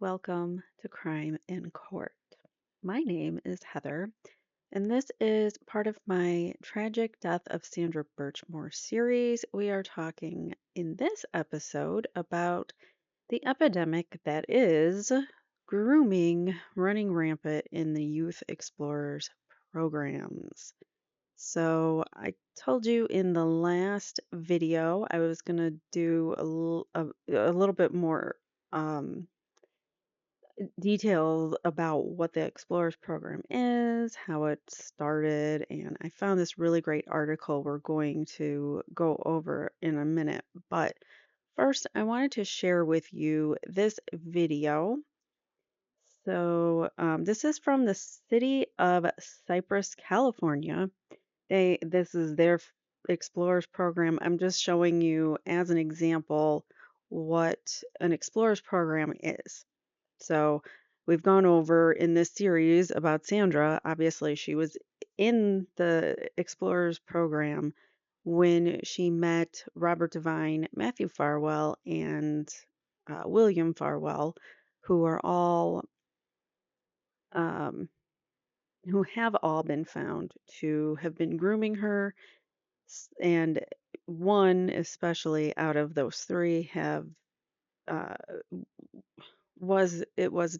Welcome to Crime in Court. My name is Heather, and this is part of my Tragic Death of Sandra Birchmore series. We are talking in this episode about the epidemic that is grooming running rampant in the Youth Explorers programs. So, I told you in the last video I was going to do a little bit more. Um, Details about what the Explorers program is, how it started, and I found this really great article we're going to go over in a minute. But first, I wanted to share with you this video. This is from the city of Cypress, California. This is their Explorers program. I'm just showing you as an example what an Explorers program is. So we've gone over in this series about Sandra. Obviously, she was in the Explorers program when she met Robert Devine, Matthew Farwell, and William Farwell, who are all um, who have all been found to have been grooming her, and one especially out of those three have uh, was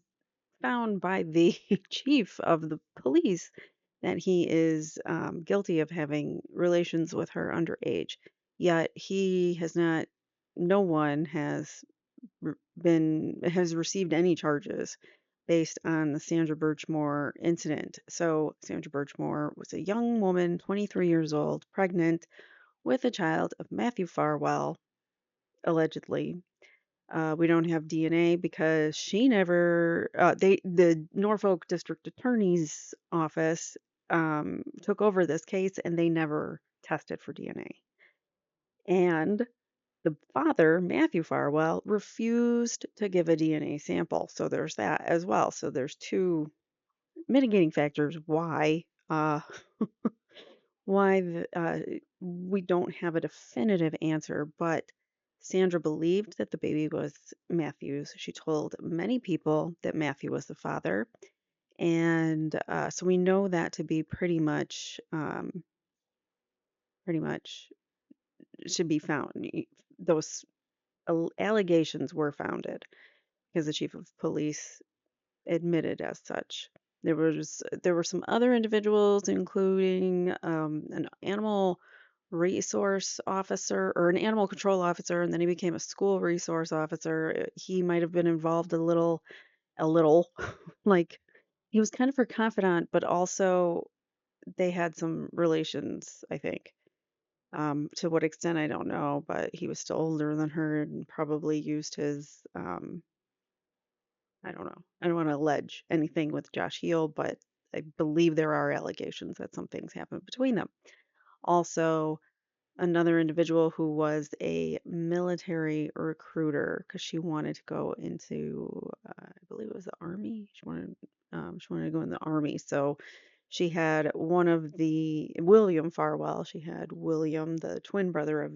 found by the chief of the police that he is guilty of having relations with her underage. Yet he has not, no one has has received any charges based on the Sandra Birchmore incident. So Sandra Birchmore was a young woman, 23 years old, pregnant with a child of Matthew Farwell, allegedly. We don't have DNA because she never, the Norfolk District Attorney's Office took over this case and they never tested for DNA. And the father, Matthew Farwell, refused to give a DNA sample. So there's that as well. So there's two mitigating factors why we don't have a definitive answer, but Sandra believed that the baby was Matthew's. She told many people that Matthew was the father, and so we know that to be pretty much should be found. Those allegations were founded because the chief of police admitted as such. There were some other individuals, including an animal resource officer or an animal control officer, and then he became a school resource officer. He might have been involved a little, like he was kind of her confidant, but also they had some relations, I think. To what extent, I don't know, but he was still older than her and probably used his I don't know. I don't want to allege anything with Josh Heel, but I believe there are allegations that some things happened between them. Also, another individual who was a military recruiter because she wanted to go into, I believe it was the army. She wanted to go in the army. So she had one of the William Farwell. She had William, the twin brother of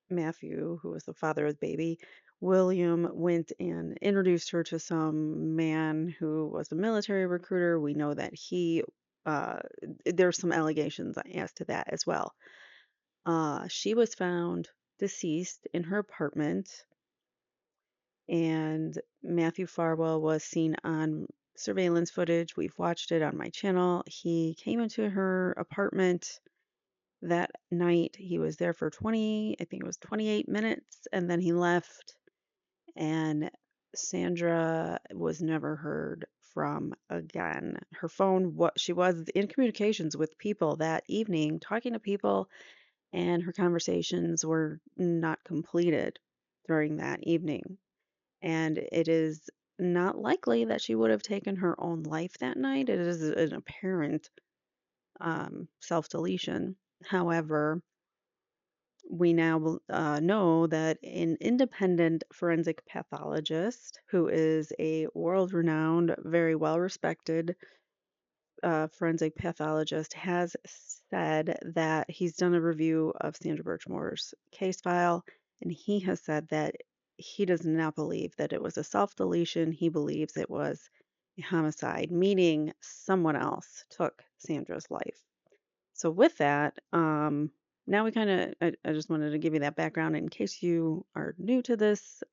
Matthew, who was the father of the baby. William went and introduced her to some man who was a military recruiter. We know that uh, there's some allegations as to that as well. She was found deceased in her apartment, and Matthew Farwell was seen on surveillance footage. We've watched it on my channel. He came into her apartment that night. He was there for 20, I think it was 28 minutes, and then he left. And Sandra was never heard from again. Her phone, what she was in communications with people that evening, talking to people, and her conversations were not completed during that evening. And it is not likely that she would have taken her own life that night. It is an apparent self deletion. However, we now know that an independent forensic pathologist, who is a world renowned, very well respected forensic pathologist, has said that he's done a review of Sandra Birchmore's case file, and he has said that he does not believe that it was a self-deletion. He believes it was a homicide, meaning someone else took Sandra's life. So with that, now we kind of, I just wanted to give you that background in case you are new to this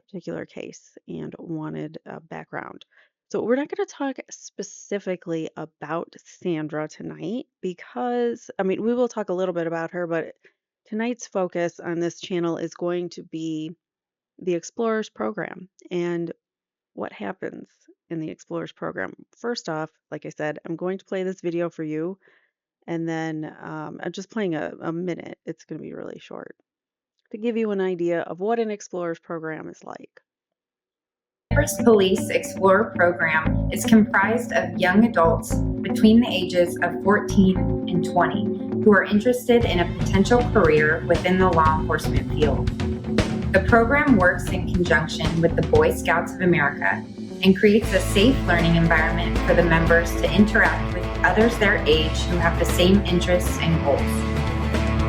particular case and wanted a background. So we're not going to talk specifically about Sandra tonight because, I mean, we will talk a little bit about her, but tonight's focus on this channel is going to be the Explorers program and what happens in the Explorers program. First off, like I said, I'm going to play this video for you, and then I'm just playing a minute. It's going to be really short to give you an idea of what an Explorers program is like. First Police Explorer program is comprised of young adults between the ages of 14 and 20 who are interested in a potential career within the law enforcement field. The program works in conjunction with the Boy Scouts of America and creates a safe learning environment for the members to interact with others their age who have the same interests and goals.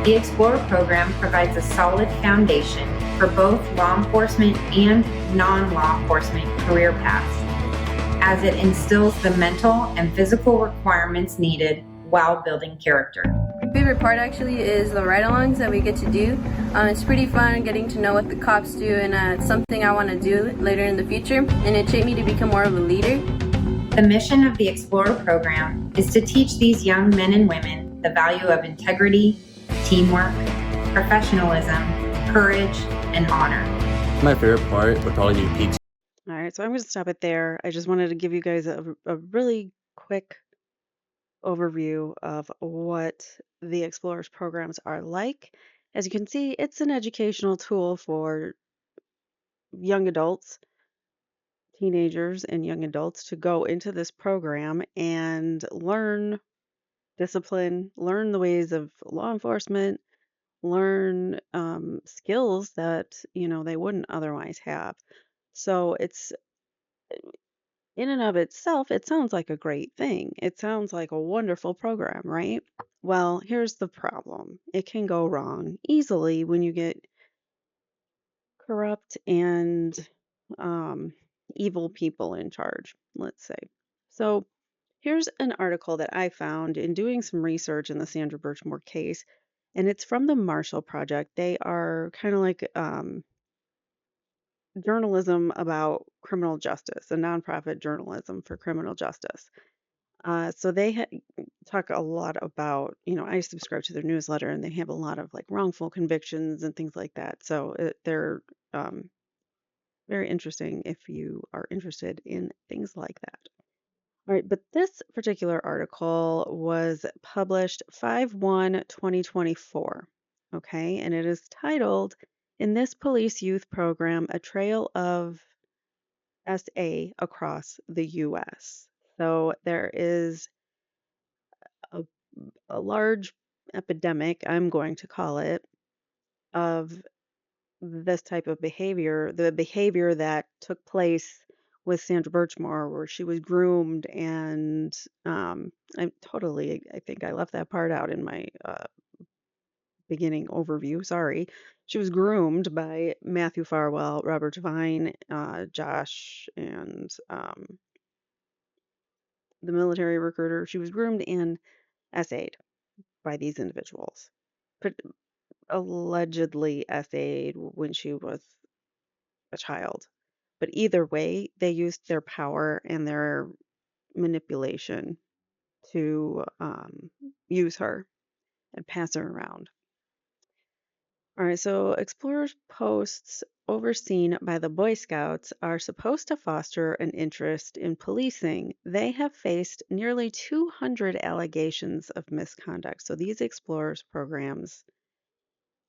The Explorer program provides a solid foundation for both law enforcement and non-law enforcement career paths, as it instills the mental and physical requirements needed while building character. My favorite part actually is the ride-alongs that we get to do. It's pretty fun getting to know what the cops do, and it's something I want to do later in the future, and it shaped me to become more of a leader. The mission of the Explorer program is to teach these young men and women the value of integrity, teamwork, professionalism, courage, and honor. My favorite part would probably be pizza. All right, so I'm going to stop it there. I just wanted to give you guys a really quick overview of what the Explorers programs are like. As you can see, it's an educational tool for young adults, teenagers, and young adults to go into this program and learn discipline, learn the ways of law enforcement, learn skills that, they wouldn't otherwise have. So it's in and of itself, it sounds like a great thing. It sounds like a wonderful program, right? Well, here's the problem. It can go wrong easily when you get corrupt and um, evil people in charge, let's say. So here's an article that I found in doing some research in the Sandra Birchmore case, and it's from the Marshall Project. They are kind of like journalism about criminal justice, a nonprofit journalism for criminal justice. So they talk a lot about, I subscribe to their newsletter and they have a lot of like wrongful convictions and things like that. So they're very interesting if you are interested in things like that. All right, but this particular article was published 5/1/2024. Okay, and it is titled, "In This Police Youth Program, A Trail of SA Across the US." So there is a, a large epidemic, I'm going to call it, of this type of behavior, the behavior that took place with Sandra Birchmore, where she was groomed and I think I left that part out in my beginning overview. Sorry. She was groomed by Matthew Farwell, Robert Devine, Josh, and the military recruiter. She was groomed and essayed by these individuals. Allegedly essayed when she was a child. But either way, they used their power and their manipulation to use her and pass her around. All right, so explorers posts overseen by the Boy Scouts are supposed to foster an interest in policing. They have faced nearly 200 allegations of misconduct. So these explorers programs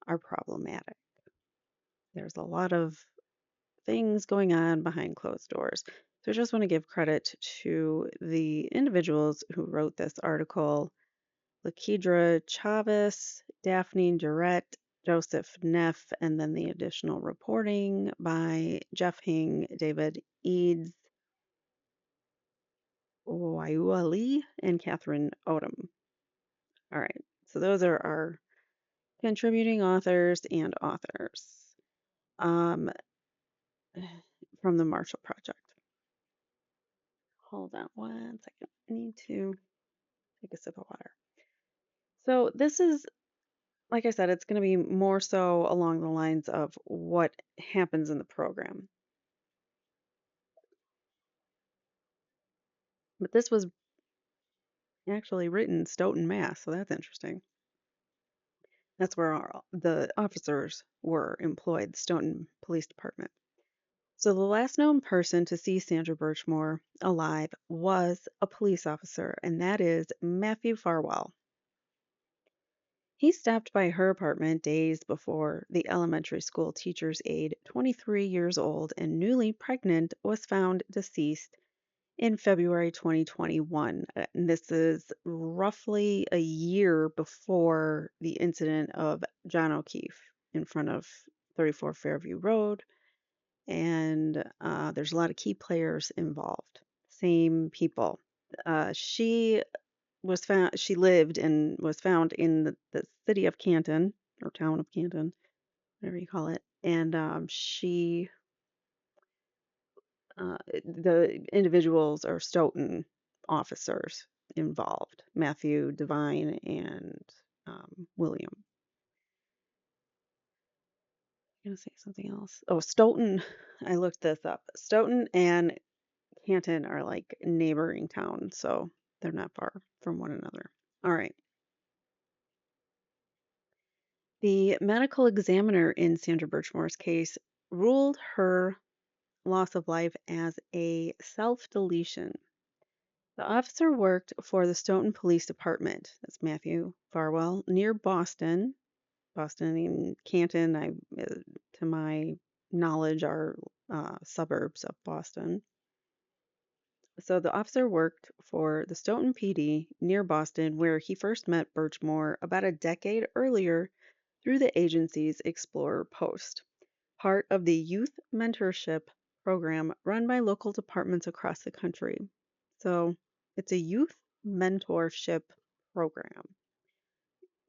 are problematic. There's a lot of things going on behind closed doors. So I just want to give credit to the individuals who wrote this article: Lakedra Chavez, Daphne Durrett, Joseph Neff, and then the additional reporting by Jeff Hing, David Eads, Waiua Lee, and Catherine Odom. All right, so those are our contributing authors and authors. um, from the Marshall Project. Hold on 1 second. I need to take a sip of water. So this is, like I said, it's going to be more so along the lines of what happens in the program. But this was actually written in Stoughton, Mass, so that's interesting. That's where the officers were employed, the Stoughton Police Department. So the last known person to see Sandra Birchmore alive was a police officer, and that is Matthew Farwell. He stopped by her apartment days before the elementary school teacher's aide, 23 years old and newly pregnant, was found deceased in February 2021. And this is roughly a year before the incident of John O'Keefe in front of 34 Fairview Road. And there's a lot of key players involved. Same people. She lived and was found in the city of Canton, or town of Canton, whatever you call it. And the individuals are Stoughton officers involved, Matthew, Devine, and William. I'm going to say something else. Oh, Stoughton, I looked this up. Stoughton and Canton are like neighboring towns, so they're not far from one another. All right. The medical examiner in Sandra Birchmore's case ruled her loss of life as a self-deletion. The officer worked for the Stoughton Police Department, that's Matthew Farwell, near Boston. Boston and Canton, to my knowledge, are suburbs of Boston. So the officer worked for the Stoughton PD near Boston, where he first met Birchmore about a decade earlier through the agency's Explorer Post, part of the youth mentorship program run by local departments across the country. So it's a youth mentorship program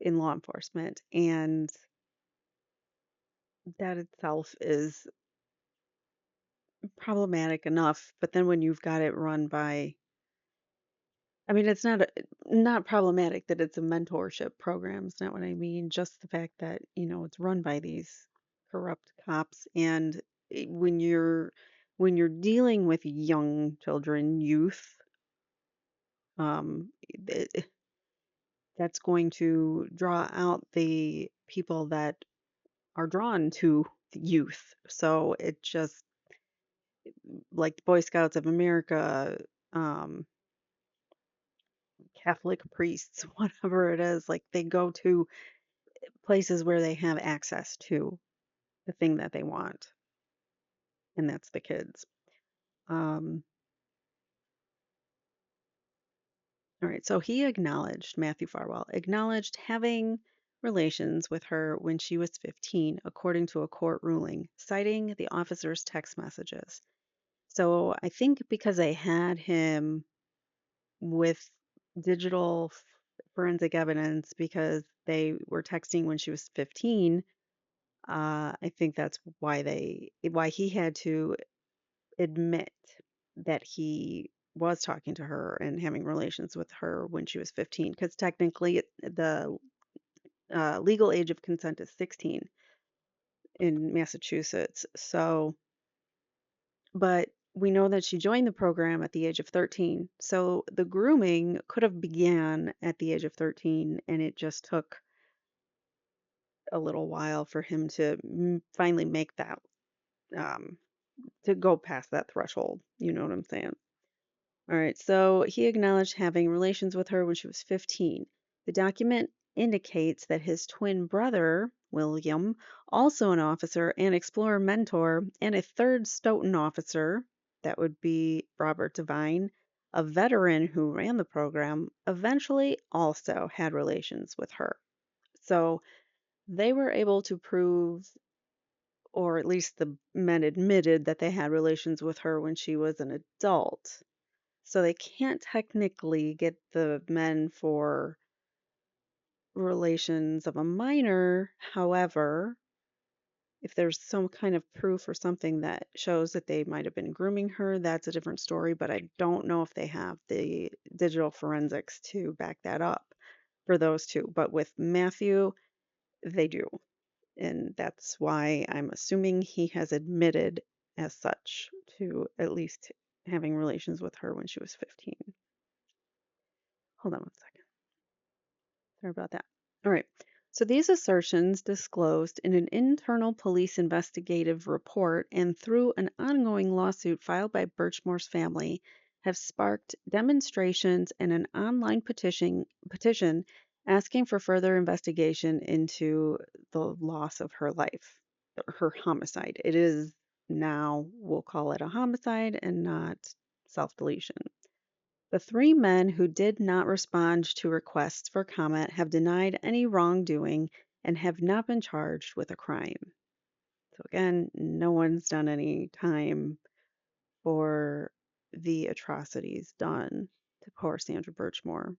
in law enforcement, and that itself is problematic enough. But then when you've got it run by, I mean, it's not problematic that it's a mentorship program. It's not what I mean. Just the fact that, it's run by these corrupt cops, and when you're dealing with young children, youth, it, that's going to draw out the people that are drawn to the youth. So it just, like the Boy Scouts of America, um, Catholic priests, whatever it is, like they go to places where they have access to the thing that they want, and that's the kids. Um, all right, so Matthew Farwell acknowledged having relations with her when she was 15, according to a court ruling, citing the officer's text messages. So I think because they had him with digital forensic evidence because they were texting when she was 15, I think that's why he had to admit that he was talking to her and having relations with her when she was 15, because technically the legal age of consent is 16 in Massachusetts. So, but we know that she joined the program at the age of 13. So the grooming could have began at the age of 13, and it just took a little while for him to finally make that, um, to go past that threshold. You know what I'm saying? All right, so he acknowledged having relations with her when she was 15. The document indicates that his twin brother, William, also an officer and Explorer mentor, and a third Stoughton officer, that would be Robert Devine, a veteran who ran the program, eventually also had relations with her. So they were able to prove, or at least the men admitted, that they had relations with her when she was an adult. So they can't technically get the men for relations of a minor. However, If there's some kind of proof or something that shows that they might have been grooming her, that's a different story, but I don't know if they have the digital forensics to back that up for those two. But with Matthew, they do. And that's why I'm assuming he has admitted as such to at least having relations with her when she was 15. Hold on one second. Sorry about that. All right. So these assertions, disclosed in an internal police investigative report and through an ongoing lawsuit filed by Birchmore's family, have sparked demonstrations and an online petition asking for further investigation into the loss of her life, her homicide. It is now, we'll call it a homicide and not self-deletion. The three men who did not respond to requests for comment have denied any wrongdoing and have not been charged with a crime. So, again, no one's done any time for the atrocities done to poor Sandra Birchmore.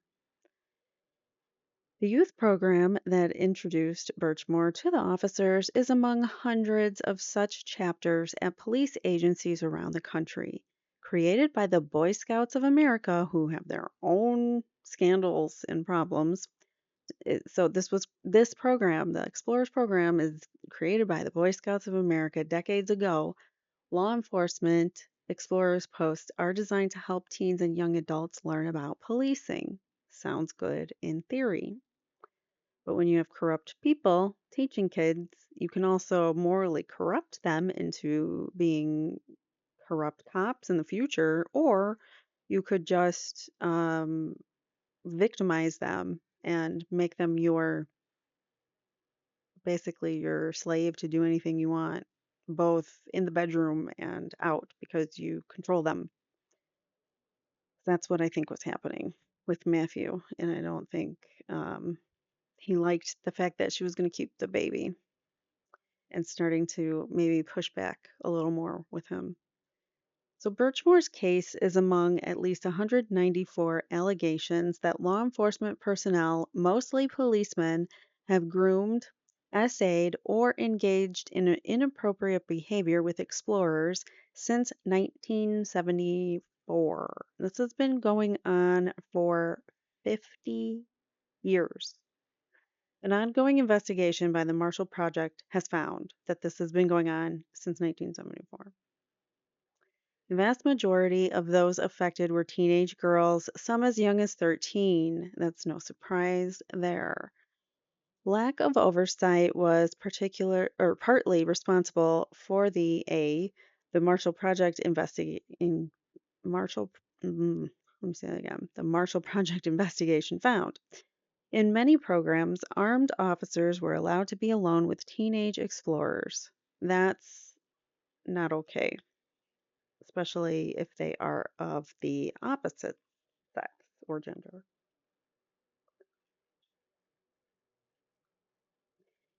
The youth program that introduced Birchmore to the officers is among hundreds of such chapters at police agencies around the country, created by the Boy Scouts of America, who have their own scandals and problems. So this program, the Explorers program, is created by the Boy Scouts of America decades ago. Law enforcement Explorers posts are designed to help teens and young adults learn about policing. Sounds good in theory. But when you have corrupt people teaching kids, you can also morally corrupt them into being corrupt cops in the future, or you could just victimize them and make them basically your slave to do anything you want, both in the bedroom and out, because you control them. That's what I think was happening with Matthew, and I don't think he liked the fact that she was going to keep the baby and starting to maybe push back a little more with him. So Birchmore's case is among at least 194 allegations that law enforcement personnel, mostly policemen, have groomed, essayed, or engaged in inappropriate behavior with explorers since 1974. This has been going on for 50 years. An ongoing investigation by the Marshall Project has found that this has been going on since 1974. The vast majority of those affected were teenage girls, some as young as 13. That's no surprise there. Lack of oversight was partly responsible for the Marshall Project investigating Marshall. Let me say that again. The Marshall Project investigation found. In many programs, armed officers were allowed to be alone with teenage explorers. That's not okay, especially if they are of the opposite sex or gender.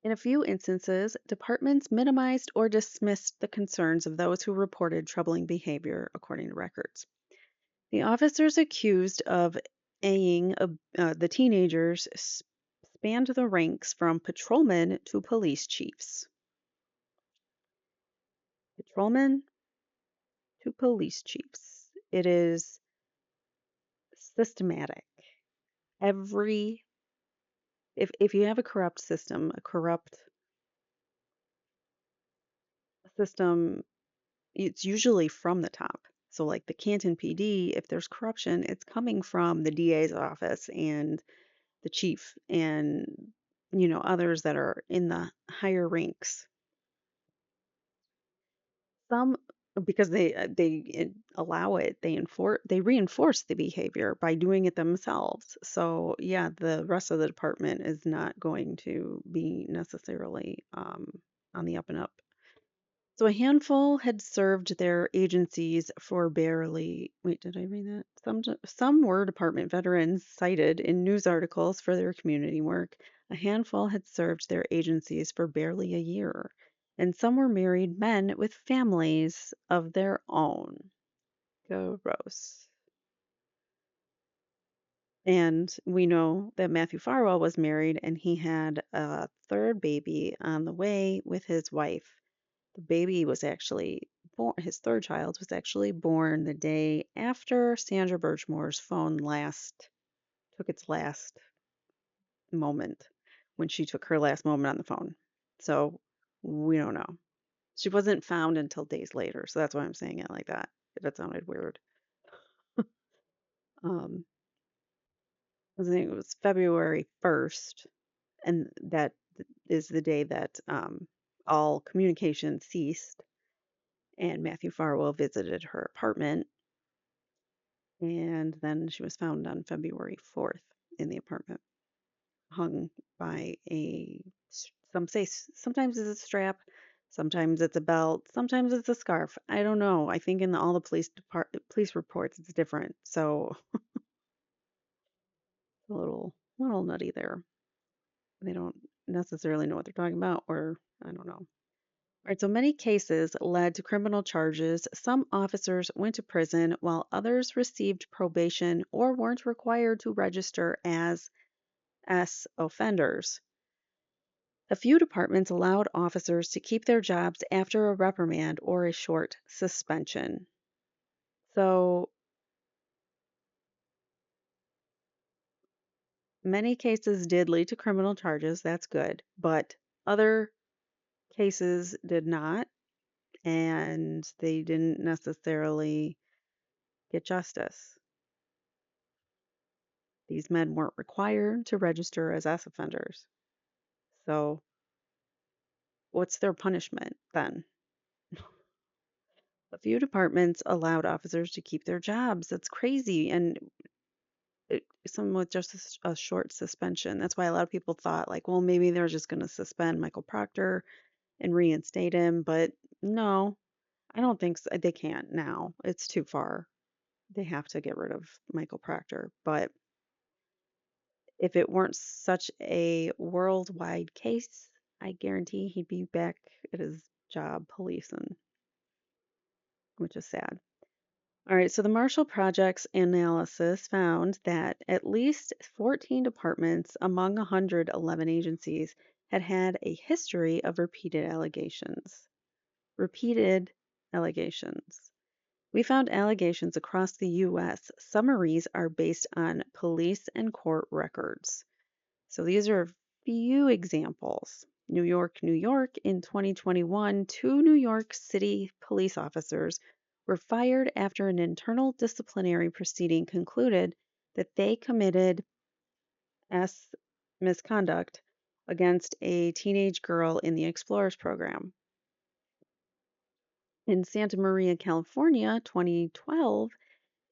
In a few instances, departments minimized or dismissed the concerns of those who reported troubling behavior, according to records. The officers accused of A-ing the teenagers spanned the ranks from patrolmen to police chiefs. Patrolmen to police chiefs. It is systematic. If you have a corrupt system, it's usually from the top. So like the Canton PD, if there's corruption, it's coming from the DA's office and the chief and others that are in the higher ranks. Some, because they allow it, they reinforce the behavior by doing it themselves. So yeah, the rest of the department is not going to be necessarily on the up and up. So a handful had served their agencies for barely, wait, did I read that? Some were department veterans cited in news articles for their community work. A handful had served their agencies for barely a year, and some were married men with families of their own. Gross. And we know that Matthew Farwell was married and he had a third baby on the way with his wife. The baby was actually born, his third child was actually born the day after Sandra Birchmore's phone took its last moment, when she took her last moment on the phone. So we don't know. She wasn't found until days later. So that's why I'm saying it like that. That sounded weird. Um, I think it was February 1st, and that is the day that all communication ceased. And Matthew Farwell visited her apartment, and then she was found on February 4th in the apartment, hung by some say sometimes it's a strap, sometimes it's a belt, sometimes it's a scarf. I don't know. I think in all the police reports it's different. So a little nutty there. They don't necessarily know what they're talking about, or I don't know. All right, so many cases led to criminal charges. Some officers went to prison while others received probation or weren't required to register as S offenders. A few departments allowed officers to keep their jobs after a reprimand or a short suspension. So many cases did lead to criminal charges. That's good. But other cases did not, and they didn't necessarily get justice. These men weren't required to register as S offenders. So what's their punishment then? A few departments allowed officers to keep their jobs. That's crazy. And some with just a short suspension. That's why a lot of people thought, like, well, maybe they're just going to suspend Michael Proctor and reinstate him. But no, I don't think so. They can't now. It's too far. They have to get rid of Michael Proctor. But if it weren't such a worldwide case, I guarantee he'd be back at his job policing, which is sad. All right, so the Marshall Project's analysis found that at least 14 departments among 111 agencies had had a history of repeated allegations. Repeated allegations. We found allegations across the U.S. Summaries are based on police and court records. So these are a few examples. New York, New York, in 2021, two New York City police officers were fired after an internal disciplinary proceeding concluded that they committed S misconduct against a teenage girl in the Explorers program. In Santa Maria, California, 2012,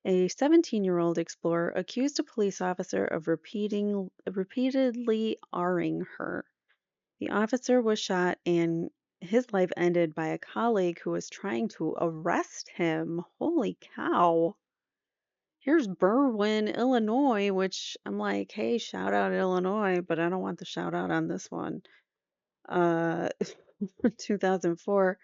a 17-year-old explorer accused a police officer of repeatedly R-ing her. The officer was shot and his life ended by a colleague who was trying to arrest him. Holy cow. Here's Berwyn, Illinois, which I'm like, hey, shout out Illinois, but I don't want the shout out on this one. Uh, 2004.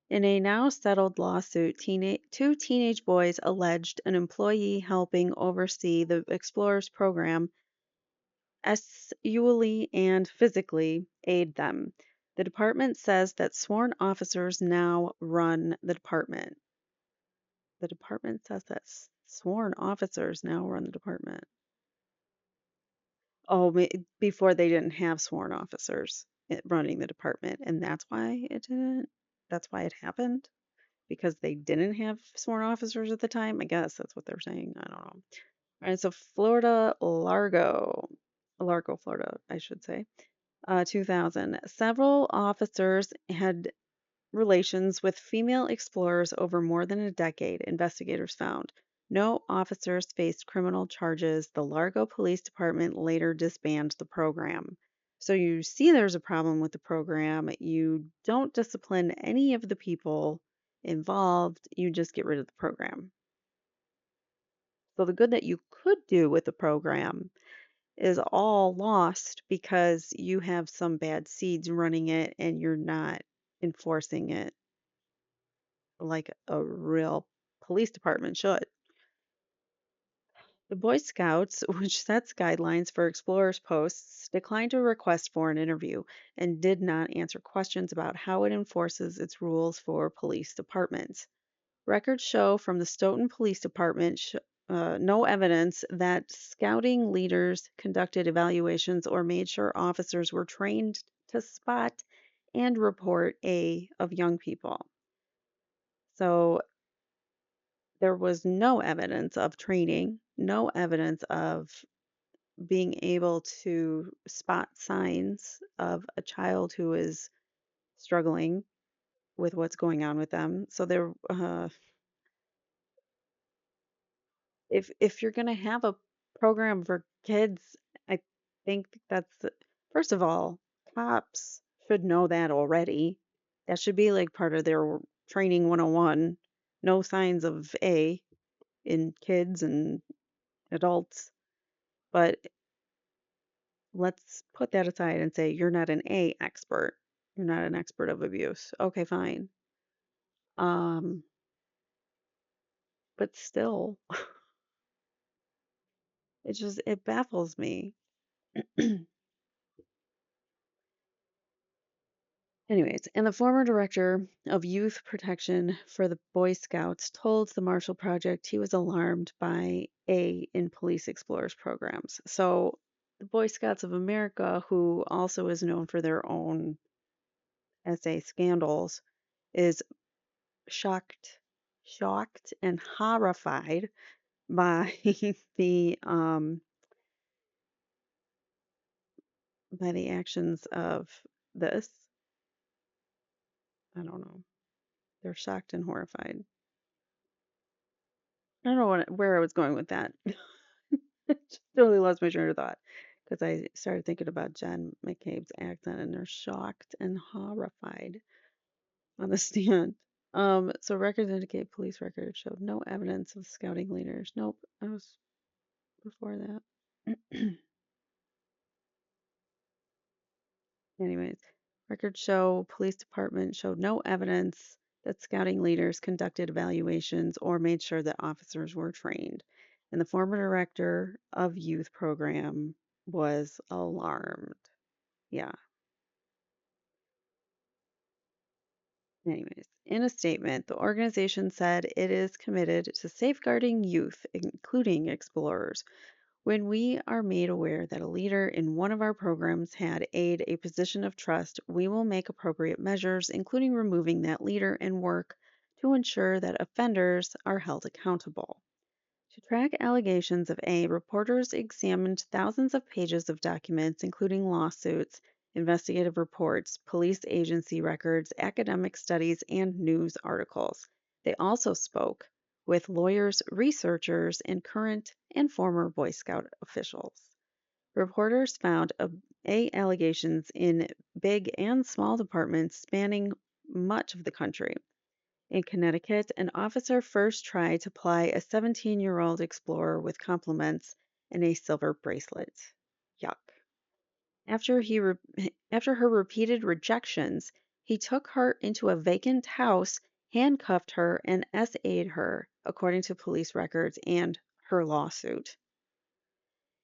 In a now settled lawsuit, two teenage boys alleged an employee helping oversee the Explorers program sexually and physically aid them. The department says that sworn officers now run the department. The department says that sworn officers now run the department. Oh, before they didn't have sworn officers running the department, and that's why it didn't. That's why it happened because they didn't have sworn officers at the time. I guess that's what they're saying. I don't know. All right, so Florida, Largo, Florida, I should say. 2000. Several officers had relations with female explorers over more than a decade, investigators found. No officers faced criminal charges. The Largo Police Department later disbanded the program. So you see there's a problem with the program. You don't discipline any of the people involved, you just get rid of the program. So the good that you could do with the program is all lost because you have some bad seeds running it and you're not enforcing it like a real police department should. The Boy Scouts, which sets guidelines for explorers posts, declined to request for an interview and did not answer questions about how it enforces its rules for police departments. Records show from the Stoughton Police Department no evidence that scouting leaders conducted evaluations or made sure officers were trained to spot and report A of young people. So there was no evidence of training, no evidence of being able to spot signs of a child who is struggling with what's going on with them. So there, if you're gonna have a program for kids, I think first of all, cops should know that already. That should be like part of their training 101. No signs of A in kids and adults. But let's put that aside and say you're not an A expert. You're not an expert of abuse. Okay, fine. Um, but still, it baffles me. Anyways, and the former director of youth protection for the Boy Scouts told the Marshall Project he was alarmed by A in police explorers programs. So the Boy Scouts of America, who also is known for their own SA scandals, is shocked and horrified by the um by the actions of this. I don't know. They're shocked and horrified. I don't know where I was going with that. Just totally lost my train of thought because I started thinking about Jen McCabe's accent and they're shocked and horrified on the stand. So records indicate police records showed no evidence of scouting leaders. Nope, I was before that. Anyways, records show police department showed no evidence that scouting leaders conducted evaluations or made sure that officers were trained. And the former director of youth program was alarmed. Yeah. Anyways, in a statement, the organization said it is committed to safeguarding youth, including explorers. When we are made aware that a leader in one of our programs had a position of trust, we will make appropriate measures, including removing that leader and work to ensure that offenders are held accountable. To track allegations of A, reporters examined thousands of pages of documents, including lawsuits, investigative reports, police agency records, academic studies, and news articles. They also spoke with lawyers, researchers, and current and former Boy Scout officials. Reporters found A allegations in big and small departments spanning much of the country. In Connecticut, an officer first tried to ply a 17-year-old explorer with compliments and a silver bracelet. Yuck. After after her repeated rejections, he took her into a vacant house, handcuffed her, and SA'd her, according to police records and her lawsuit.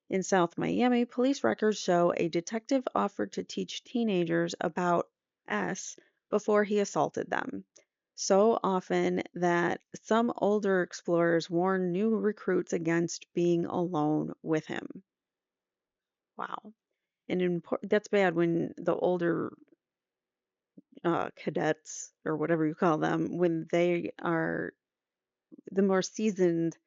In South Miami, police records show a detective offered to teach teenagers about S before he assaulted them. So often that some older explorers warn new recruits against being alone with him. Wow. And that's bad when the older cadets, or whatever you call them, when they are the more seasoned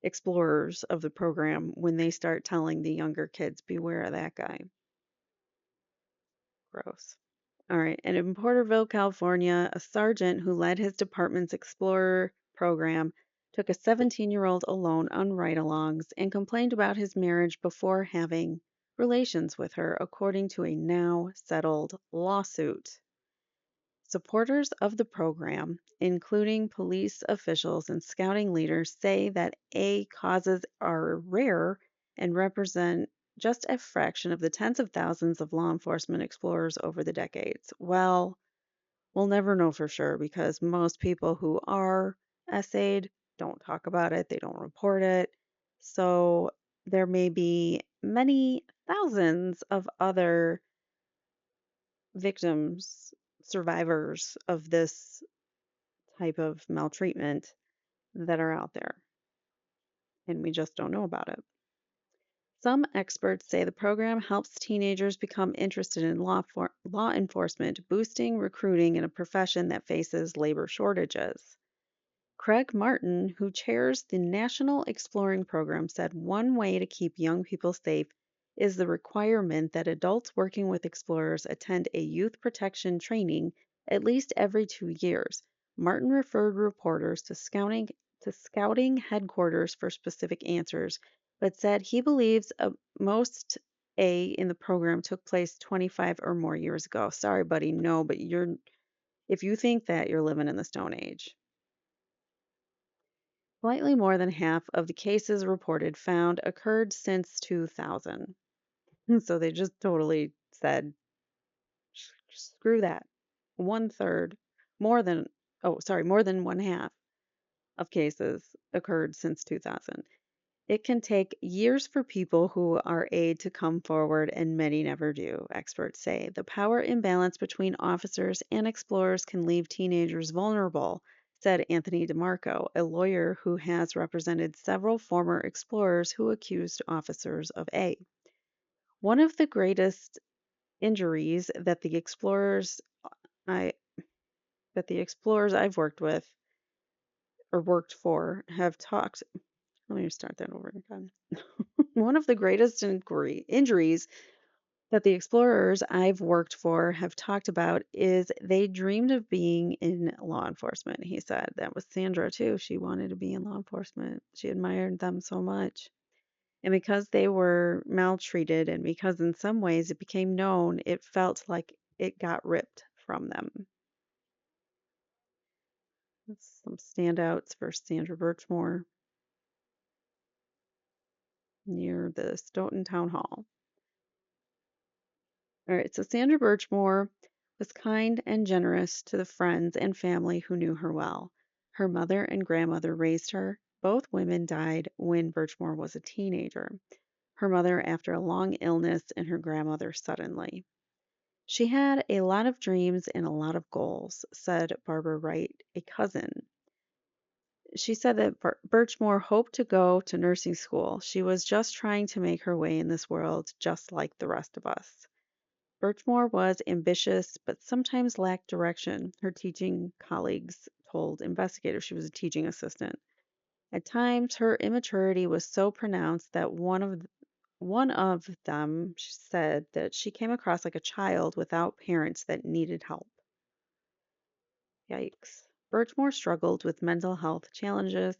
explorers of the program, when they start telling the younger kids, beware of that guy. Gross. All right. And in Porterville, California, a sergeant who led his department's Explorer program took a 17-year-old alone on ride alongs and complained about his marriage before having relations with her, according to a now settled lawsuit. Supporters of the program, including police officials and scouting leaders, say that A causes are rare and represent just a fraction of the tens of thousands of law enforcement explorers over the decades. Well, we'll never know for sure because most people who are essayed don't talk about it, they don't report it. So there may be many thousands of other victims, survivors of this type of maltreatment that are out there, and we just don't know about it. Some experts say the program helps teenagers become interested in law enforcement, boosting recruiting in a profession that faces labor shortages. Craig Martin, who chairs the National Exploring Program, said one way to keep young people safe is the requirement that adults working with explorers attend a youth protection training at least every 2 years. Martin referred reporters to scouting headquarters for specific answers, but said he believes most A in the program took place 25 or more years ago. Sorry, buddy, no, but if you think that, you're living in the Stone Age. Slightly more than half of the cases reported found occurred since 2000. So they just totally said, screw that. One third, more than, more than one half of cases occurred since 2000. It can take years for people who are aid to come forward, and many never do, experts say. The power imbalance between officers and explorers can leave teenagers vulnerable, said Anthony DeMarco, a lawyer who has represented several former explorers who accused officers of A. One of the greatest injuries I that the explorers I've worked with or worked for have talked. Let me start that over again. One of the greatest injuries that the explorers I've worked for have talked about is they dreamed of being in law enforcement, he said. That was Sandra, too. She wanted to be in law enforcement. She admired them so much. And because they were maltreated, and because in some ways it became known, it felt like it got ripped from them. That's some standouts for Sandra Birchmore near the Stoughton Town Hall. All right, so Sandra Birchmore was kind and generous to the friends and family who knew her well. Her mother and grandmother raised her. Both women died when Birchmore was a teenager. Her mother after a long illness, and her grandmother suddenly. She had a lot of dreams and a lot of goals, said Barbara Wright, a cousin. She said that Birchmore hoped to go to nursing school. She was just trying to make her way in this world, just like the rest of us. Birchmore was ambitious, but sometimes lacked direction, her teaching colleagues told investigators. She was a teaching assistant. At times, her immaturity was so pronounced that one of them said that she came across like a child without parents that needed help. Yikes. Birchmore struggled with mental health challenges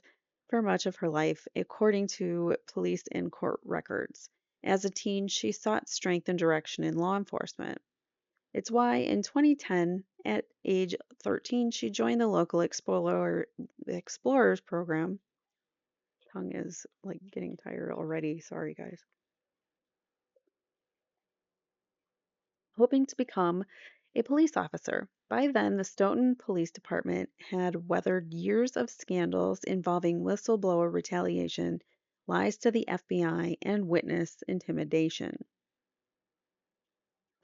for much of her life, according to police and court records. As a teen, she sought strength and direction in law enforcement. It's why in 2010, at age 13, she joined the local Explorers program. Tongue is like getting tired already. Sorry, guys. Hoping to become a police officer. By then, the Stoughton Police Department had weathered years of scandals involving whistleblower retaliation, lies to the FBI, and witness intimidation.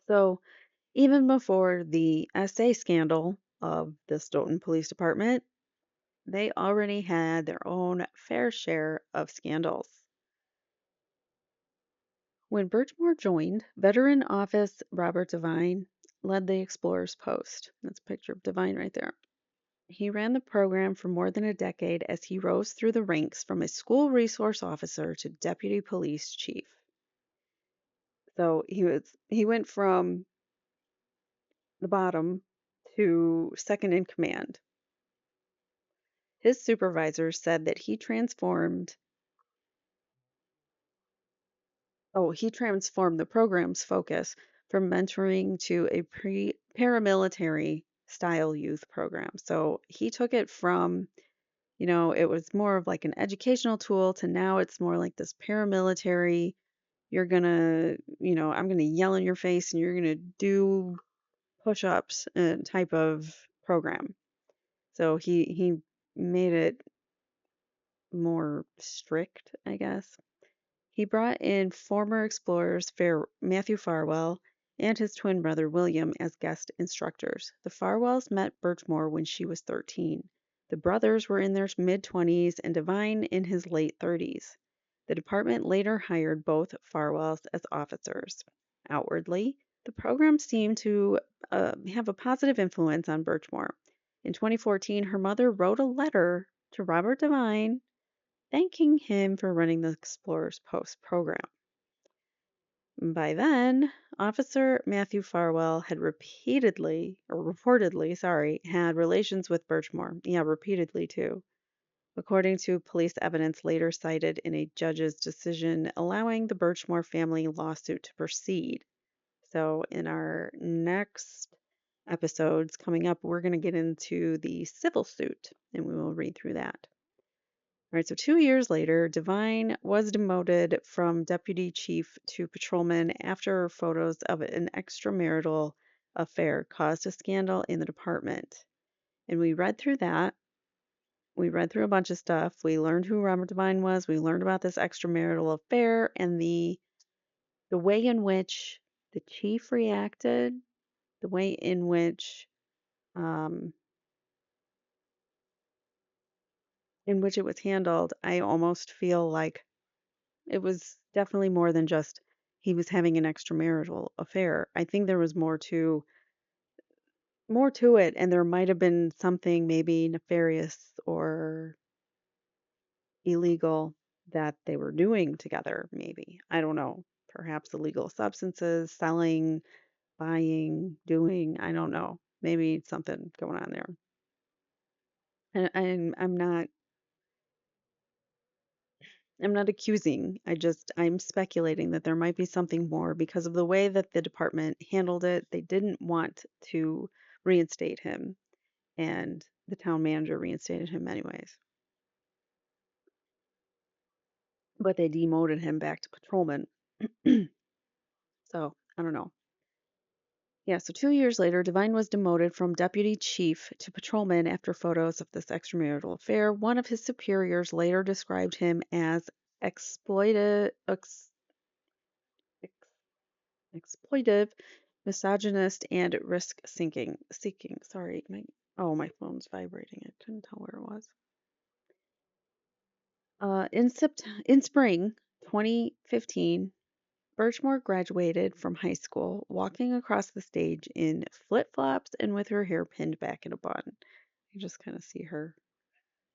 So, even before the SA scandal of the Stoughton Police Department, they already had their own fair share of scandals. When Birchmore joined, veteran office Robert Devine led the Explorers Post. That's a picture of Devine right there. He ran the program for more than a decade as he rose through the ranks from a school resource officer to deputy police chief. So he went from the bottom to second in command. His supervisors said that he transformed the program's focus from mentoring to a paramilitary style youth program. So he took it from, it was more of like an educational tool to now it's more like this paramilitary. You're gonna, I'm gonna yell in your face and you're gonna do push-ups type of program. So he made it more strict, I guess. He brought in former explorers Matthew Farwell and his twin brother William as guest instructors. The Farwells met Birchmore when she was 13. The brothers were in their mid 20s and Devine in his late 30s. The department later hired both Farwells as officers. Outwardly, the program seemed to have a positive influence on Birchmore. In 2014, her mother wrote a letter to Robert Devine thanking him for running the Explorers Post program. By then, Officer Matthew Farwell had reportedly, had relations with Birchmore. Yeah, repeatedly too. According to police evidence later cited in a judge's decision allowing the Birchmore family lawsuit to proceed. So, in our next episodes coming up, we're going to get into the civil suit and we will read through that. All right, so 2 years later, Devine was demoted from deputy chief to patrolman after photos of an extramarital affair caused a scandal in the department. And we read through that. We read through a bunch of stuff. We learned who Robert Devine was. We learned about this extramarital affair and the way the chief reacted, the way um, in which it was handled. I almost feel like it was definitely more than just he was having an extramarital affair. I think there was more to it, and there might have been something maybe nefarious or illegal that they were doing together, maybe. I don't know. Perhaps illegal substances, selling, buying, doing, I don't know. Maybe something going on there. And I'm not accusing. I'm speculating that there might be something more because of the way that the department handled it. They didn't want to reinstate him, and the town manager reinstated him anyways. But they demoted him back to patrolman. So, I don't know. Yeah, so 2 years later, Devine was demoted from deputy chief to patrolman after photos of this extramarital affair. One of his superiors later described him as exploited, exploitive, misogynist, and seeking. Sorry, my phone's vibrating. I couldn't tell where it was. In spring 2015, Birchmore graduated from high school, walking across the stage in flip-flops and with her hair pinned back in a bun. You just kind of see her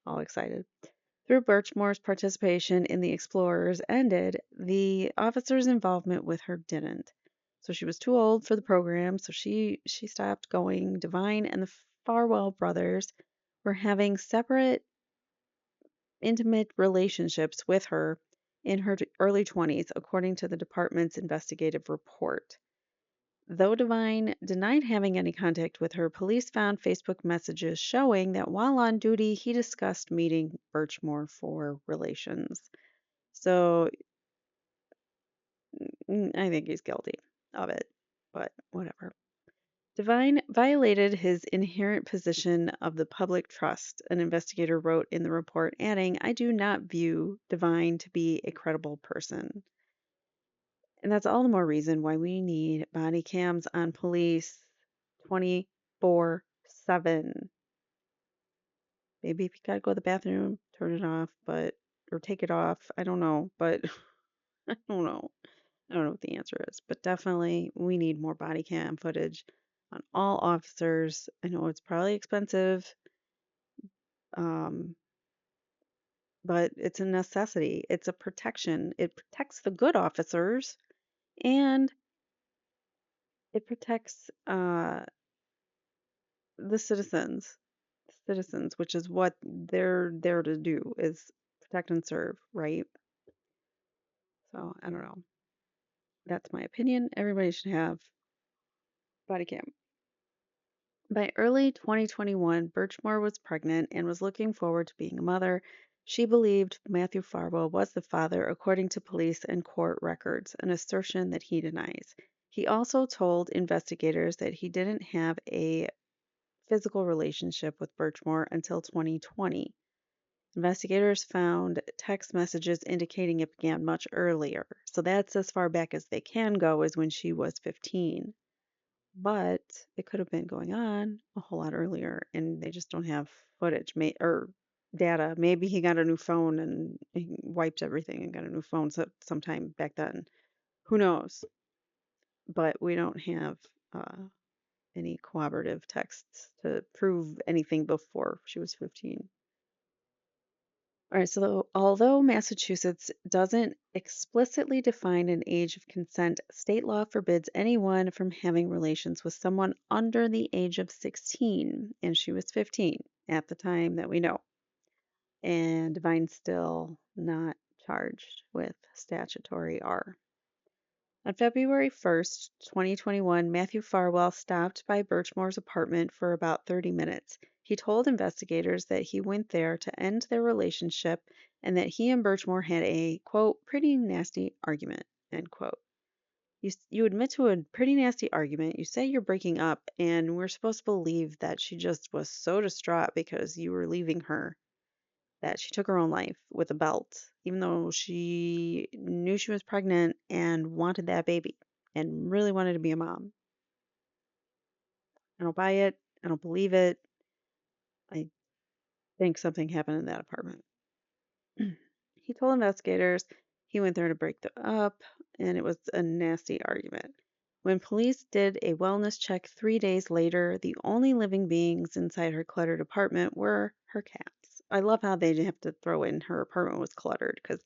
all excited. Through Birchmore's participation in the Explorers ended, the officer's involvement with her didn't. So she was too old for the program, so she stopped going. Devine and the Farwell brothers were having separate, intimate relationships with her in her early 20s, according to the department's investigative report. Though Devine denied having any contact with her, police found Facebook messages showing that while on duty, he discussed meeting Birchmore for relations. So I think he's guilty of it, but whatever. Devine violated his inherent position of the public trust, an investigator wrote in the report, adding, I do not view Devine to be a credible person. And that's all the more reason why we need body cams on police 24/7. Maybe if you gotta go to the bathroom, turn it off, or take it off. I don't know, but I don't know. I don't know what the answer is, but definitely we need more body cam footage on all officers. I know it's probably expensive, um, but it's a necessity. It's a protection. It protects the good officers and it protects the citizens, which is what they're there to do, is protect and serve, right? So I don't know. That's my opinion. Everybody should have body cam. By early 2021, Birchmore was pregnant and was looking forward to being a mother. She believed Matthew Farwell was the father, according to police and court records, an assertion that he denies. He also told investigators that he didn't have a physical relationship with Birchmore until 2020. Investigators found text messages indicating it began much earlier. So that's as far back as they can go, is when she was 15. But it could have been going on a whole lot earlier, and they just don't have footage or data. Maybe he got a new phone and he wiped everything and got a new phone sometime back then. Who knows? But we don't have uh, any corroborative texts to prove anything before she was 15. All right, so although Massachusetts doesn't explicitly define an age of consent, state law forbids anyone from having relations with someone under the age of 16, and she was 15 at the time that we know. And Divine's still not charged with statutory R. On February 1st, 2021, Matthew Farwell stopped by Birchmore's apartment for about 30 minutes. He told investigators that he went there to end their relationship and that he and Birchmore had a, quote, pretty nasty argument, end quote. You admit to a pretty nasty argument, you say you're breaking up, and we're supposed to believe that she just was so distraught because you were leaving her that she took her own life with a belt, even though she knew she was pregnant and wanted that baby and really wanted to be a mom. I don't buy it. I don't believe it. I think something happened in that apartment. He told investigators he went there to break up, and it was a nasty argument. When police did a wellness check 3 days later, the only living beings inside her cluttered apartment were her cats. I love how they have to throw in her apartment was cluttered because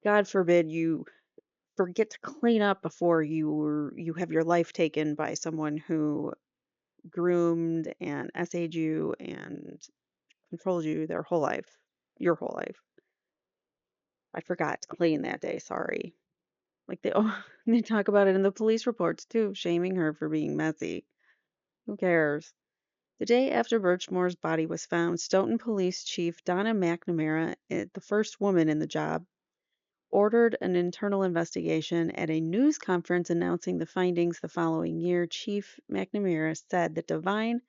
God forbid you forget to clean up before you have your life taken by someone who groomed and essayed you and controlled you their whole life, your whole life. I forgot to clean that day, sorry. Like they talk about it in the police reports too, shaming her for being messy. Who cares? The day after Birchmore's body was found, Stoughton Police Chief Donna McNamara, the first woman in the job, ordered an internal investigation. At a news conference announcing the findings the following year, Chief McNamara said that Devine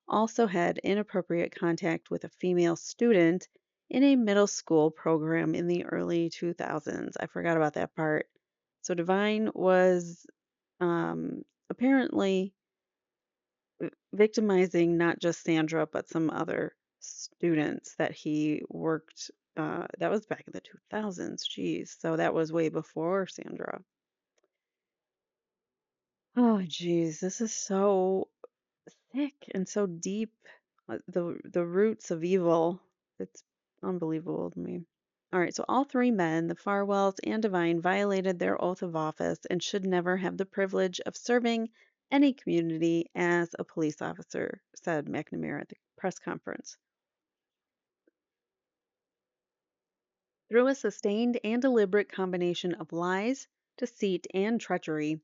also had inappropriate contact with a female student in a middle school program in the early 2000s. I forgot about that part. So Devine was apparently victimizing not just Sandra, but some other students that he worked. That was back in the 2000s. Geez. So that was way before Sandra. Oh, geez. This is so thick and so deep. The roots of evil. It's unbelievable to me. All right, so all three men, the Farwells and Devine, violated their oath of office and should never have the privilege of serving any community as a police officer, said McNamara at the press conference. Through a sustained and deliberate combination of lies, deceit, and treachery,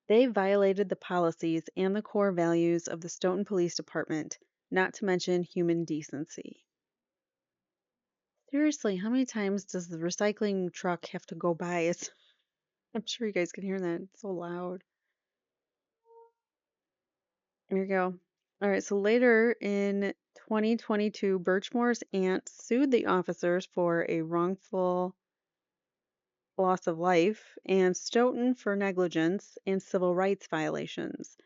they violated the policies and the core values of the Stoughton Police Department, not to mention human decency. Seriously, how many times does the recycling truck have to go by? I'm sure you guys can hear that. It's so loud. Here you go. All right, so later in 2022, Birchmore's aunt sued the officers for a wrongful loss of life and Stoughton for negligence and civil rights violations.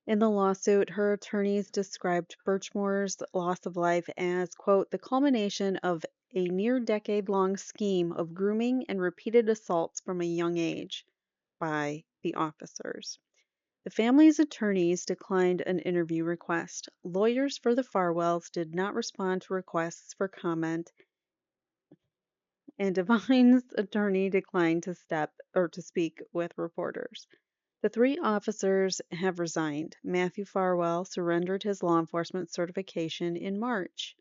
In the lawsuit, her attorneys described Birchmore's loss of life as, quote, the culmination of a near decade long scheme of grooming and repeated assaults from a young age by the officers. The family's attorneys declined an interview request. Lawyers for the Farwells did not respond to requests for comment, and Divine's attorney declined to speak with reporters. The three officers have resigned. Matthew Farwell surrendered his law enforcement certification in March.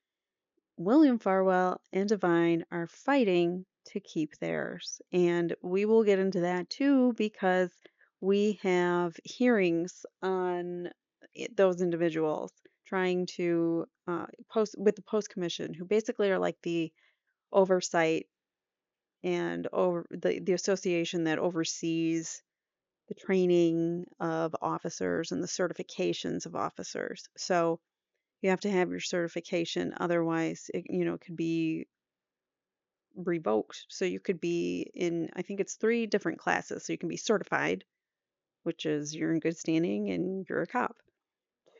William Farwell and Divine are fighting to keep theirs. And we will get into that too because we have hearings on those individuals trying to post with the post commission, who basically are like the oversight and over the association that oversees the training of officers and the certifications of officers. So you have to have your certification, otherwise it could be revoked. So you could be in, I think it's three different classes. So you can be certified, which is you're in good standing and you're a cop.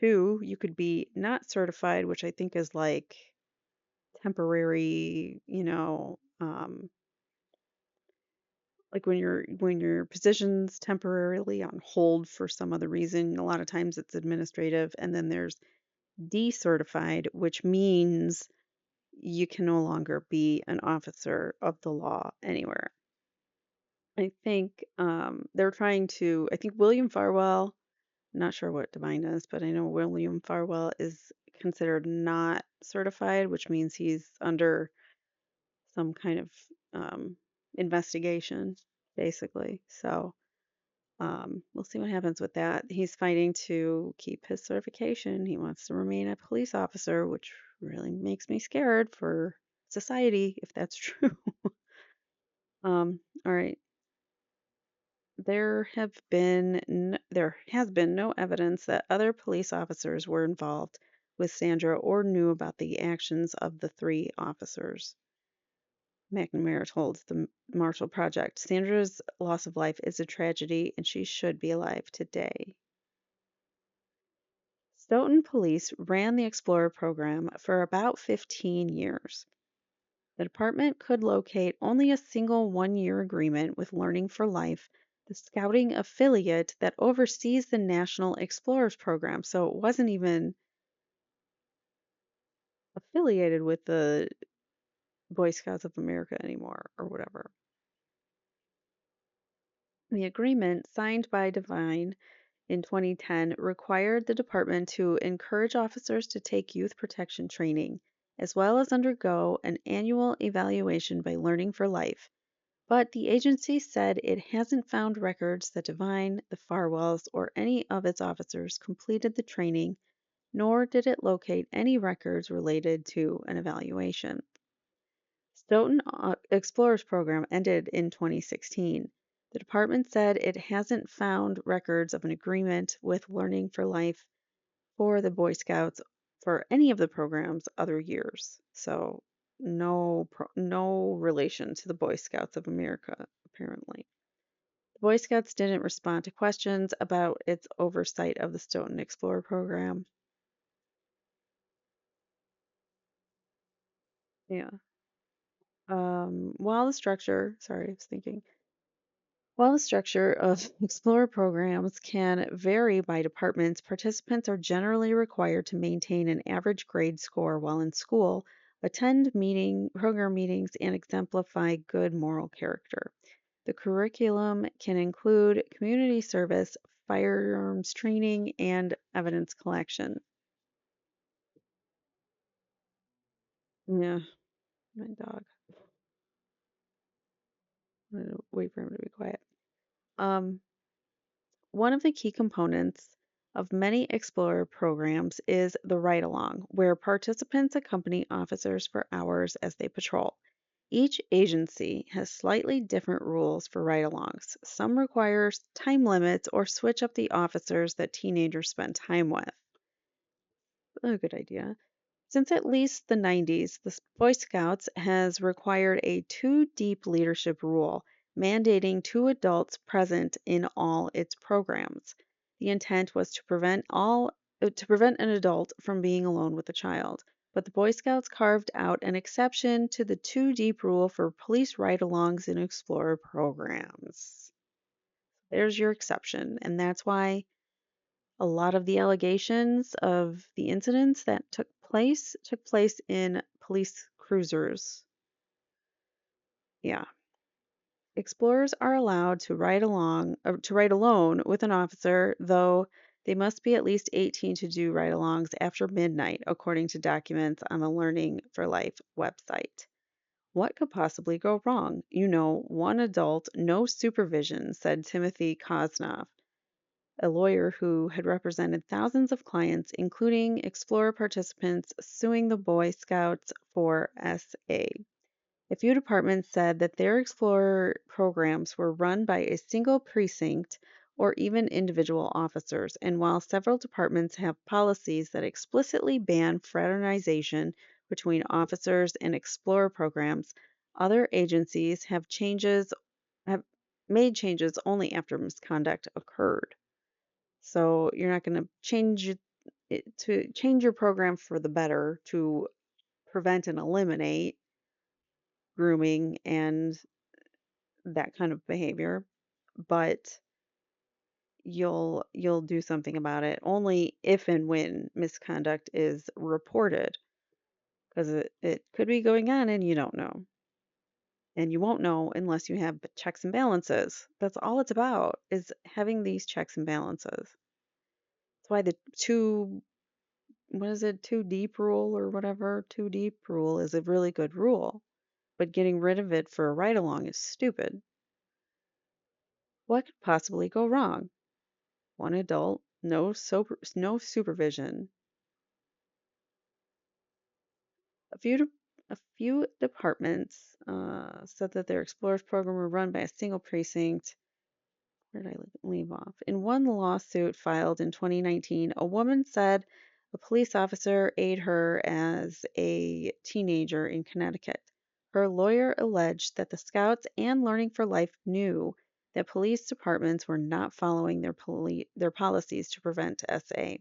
Two, you could be not certified, which I think is like temporary, like when your position's temporarily on hold for some other reason. A lot of times it's administrative, and then there's decertified, which means you can no longer be an officer of the law anywhere. I think they're trying to. I think William Farwell. Not sure what Divine is, but I know William Farwell is considered not certified, which means he's under some kind of um, investigation, basically. So we'll see what happens with that. He's fighting to keep his certification. He wants to remain a police officer, which really makes me scared for society if that's true. All right. There has been no evidence that other police officers were involved with Sandra or knew about the actions of the three officers. McNamara told the Marshall Project, Sandra's loss of life is a tragedy and she should be alive today. Stoughton police ran the Explorer program for about 15 years. The department could locate only a single one-year agreement with Learning for Life, the scouting affiliate that oversees the National Explorers program. So it wasn't even affiliated with the Boy Scouts of America anymore or whatever. The agreement, signed by Devine in 2010, required the department to encourage officers to take youth protection training, as well as undergo an annual evaluation by Learning for Life. But the agency said it hasn't found records that Devine, the Farwells, or any of its officers completed the training, nor did it locate any records related to an evaluation. Stoughton Explorers program ended in 2016. The department said it hasn't found records of an agreement with Learning for Life for the Boy Scouts for any of the program's other years. So no relation to the Boy Scouts of America, apparently. The Boy Scouts didn't respond to questions about its oversight of the Stoughton Explorer program. Yeah. Sorry, I was thinking. While the structure of Explorer programs can vary by departments, participants are generally required to maintain an average grade score while in school, attend program meetings, and exemplify good moral character. The curriculum can include community service, firearms training, and evidence collection. Yeah, my dog. I'm gonna wait for him to be quiet. Um, One of the key components of many Explorer programs is the ride along, where participants accompany officers for hours as they patrol. Each agency has slightly different rules for ride alongs. Some require time limits or switch up the officers that teenagers spend time with. A good idea. Since at least the 90s, the Boy Scouts has required a two deep leadership rule, mandating two adults present in all its programs. The intent was to prevent an adult from being alone with a child. But the Boy Scouts carved out an exception to the two deep rule for police ride-alongs in Explorer programs. There's your exception, and that's why a lot of the allegations of the incidents that took place in police cruisers. Yeah. Explorers are allowed to ride alone with an officer, though they must be at least 18 to do ride-alongs after midnight, according to documents on the Learning for Life website. What could possibly go wrong? One adult, no supervision, said Timothy Kosnoff, a lawyer who had represented thousands of clients, including Explorer participants suing the Boy Scouts for SA. A few departments said that their Explorer programs were run by a single precinct or even individual officers, and while several departments have policies that explicitly ban fraternization between officers and Explorer programs, Other agencies have made changes only after misconduct occurred. So you're not going to change your program for the better to prevent and eliminate grooming and that kind of behavior, but you'll do something about it only if and when misconduct is reported, because it could be going on and you don't know. And you won't know unless you have checks and balances. That's all it's about, is having these checks and balances. That's why the what is it, too deep rule or whatever, too deep rule is a really good rule. But getting rid of it for a ride along is stupid. What could possibly go wrong? One adult, no supervision. A few departments said that their Explorers program were run by a single precinct. Where did I leave off? In one lawsuit filed in 2019, a woman said a police officer aided her as a teenager in Connecticut. Her lawyer alleged that the Scouts and Learning for Life knew that police departments were not following their policies to prevent SA.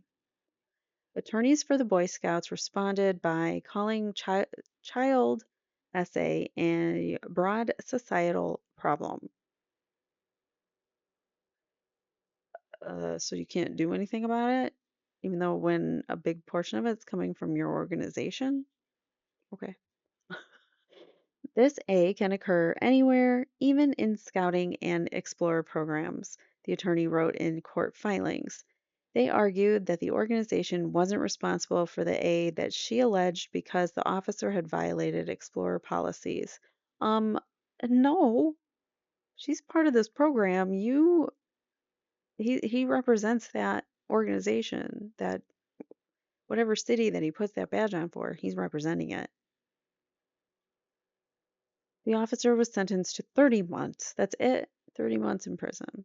Attorneys for the Boy Scouts responded by calling child SA a broad societal problem. So you can't do anything about it, even though when a big portion of it's coming from your organization. Okay. This A can occur anywhere, even in scouting and explorer programs, the attorney wrote in court filings. They argued that the organization wasn't responsible for the A that she alleged because the officer had violated explorer policies. Um, no, she's part of this program. He represents that organization, that whatever city that he puts that badge on for, he's representing it. The officer was sentenced to 30 months. That's it. 30 months in prison.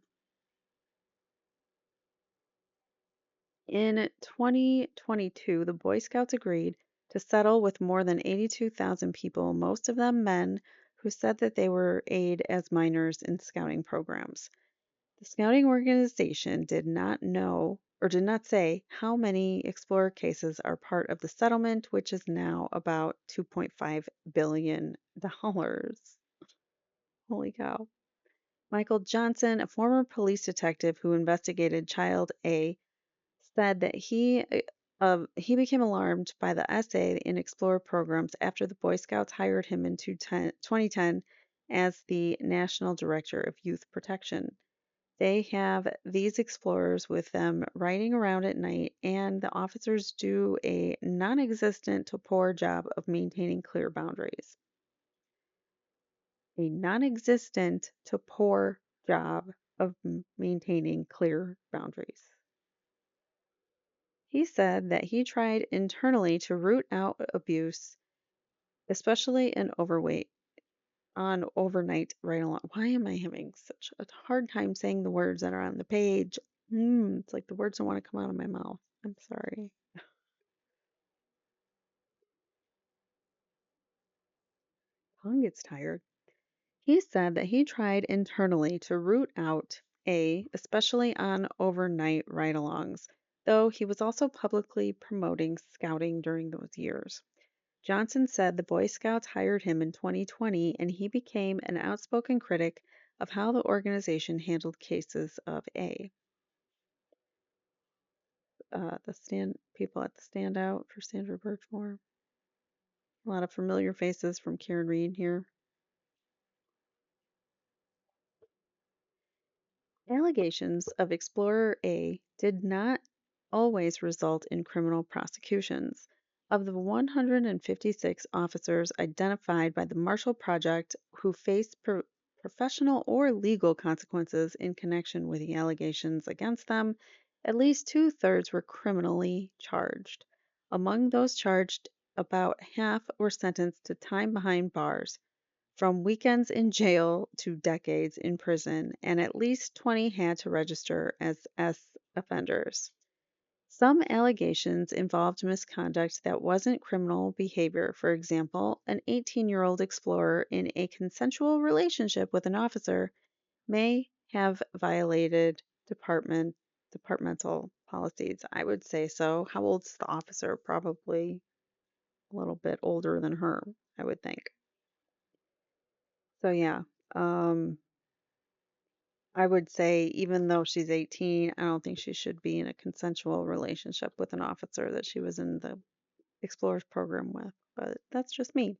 In 2022, the Boy Scouts agreed to settle with more than 82,000 people, most of them men, who said that they were aid as minors in scouting programs. The scouting organization did not know or did not say how many Explorer cases are part of the settlement, which is now about $2.5 billion. Holy cow. Michael Johnson, a former police detective who investigated Child A, said that he became alarmed by the SA in Explorer programs after the Boy Scouts hired him in 2010 as the National Director of Youth Protection. They have these explorers with them riding around at night, and the officers do a non existent to poor job of maintaining clear boundaries. A non existent to poor job of maintaining clear boundaries. He said that he tried internally to root out abuse, especially in overweight on overnight ride along. Why am I having such a hard time saying the words that are on the page? It's like the words don't want to come out of my mouth. I'm sorry. Tongue gets tired. He said that he tried internally to root out especially on overnight ride alongs, though he was also publicly promoting scouting during those years. Johnson said the Boy Scouts hired him in 2020 and he became an outspoken critic of how the organization handled cases of A. The people at the standout for Sandra Birchmore. A lot of familiar faces from Karen Reed here. Allegations of Explorer A did not always result in criminal prosecutions. Of the 156 officers identified by the Marshall Project who faced professional or legal consequences in connection with the allegations against them, at least two-thirds were criminally charged. Among those charged, about half were sentenced to time behind bars, from weekends in jail to decades in prison, and at least 20 had to register as S offenders. Some allegations involved misconduct that wasn't criminal behavior. For example, an 18-year-old explorer in a consensual relationship with an officer may have violated departmental policies. I would say so. How old's the officer? Probably a little bit older than her, I would think. So yeah, um, I would say even though she's 18, I don't think she should be in a consensual relationship with an officer that she was in the Explorers program with. But that's just me.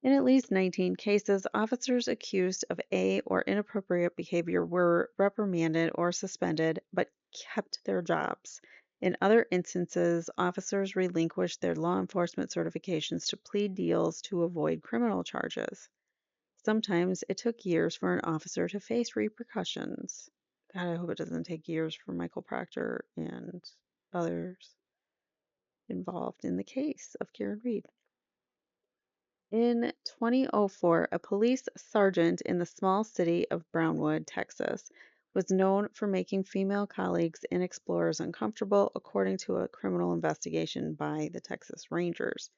In at least 19 cases, officers accused of A or inappropriate behavior were reprimanded or suspended but kept their jobs. In other instances, officers relinquished their law enforcement certifications to plead deals to avoid criminal charges. Sometimes it took years for an officer to face repercussions. God, I hope it doesn't take years for Michael Proctor and others involved in the case of Karen Reed. In 2004, a police sergeant in the small city of Brownwood, Texas, was known for making female colleagues and explorers uncomfortable, according to a criminal investigation by the Texas Rangers.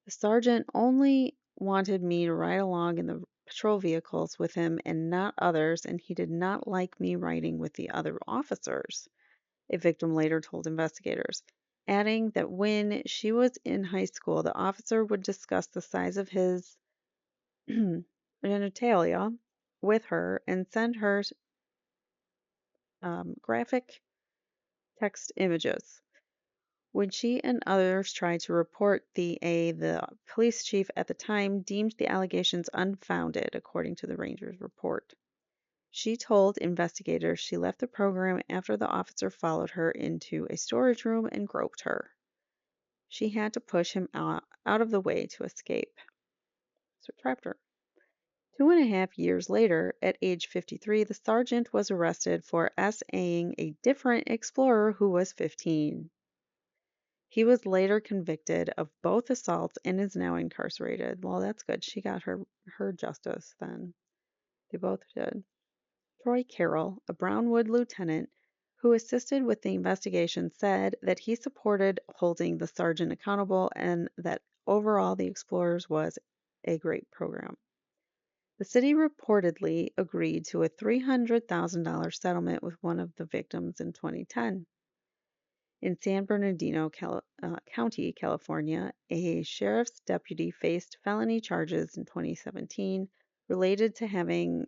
The sergeant only wanted me to ride along in the patrol vehicles with him and not others, and he did not like me riding with the other officers, a victim later told investigators, adding that when she was in high school, the officer would discuss the size of his genitalia with her and send her graphic text images. When she and others tried to report the police chief at the time deemed the allegations unfounded, according to the Rangers report. She told investigators she left the program after the officer followed her into a storage room and groped her. She had to push him out of the way to escape. So trapped her. 2.5 years later, at age 53, the sergeant was arrested for SAing a different explorer who was 15. He was later convicted of both assaults and is now incarcerated. Well, that's good. She got her justice then. They both did. Troy Carroll, a Brownwood lieutenant who assisted with the investigation, said that he supported holding the sergeant accountable and that overall the Explorers was a great program. The city reportedly agreed to a $300,000 settlement with one of the victims in 2010. In San Bernardino County, California, a sheriff's deputy faced felony charges in 2017 related to having